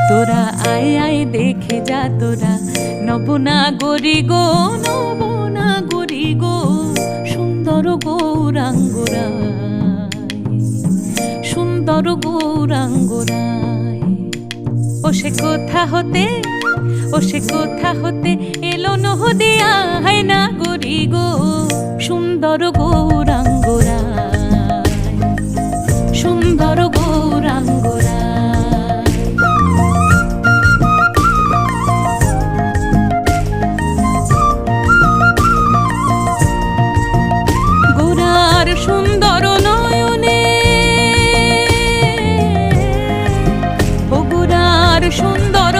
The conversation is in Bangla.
তোরা আয় আয় দেখে যা তোরা, নবনাগরী গো নবনাগরী গো, সুন্দর গৌরাঙ্গরায়, সুন্দর গৌরাঙ্গরায়। ও সে কোথা হতে, ও সে কোথা হতে এলো নদিয়া হায় নাগরী গো, সুন্দর গৌরাঙ্গরায়, সুন্দর গৌরাঙ্গরায়। গোরার সুন্দর নয়নে, ও গোরার সুন্দর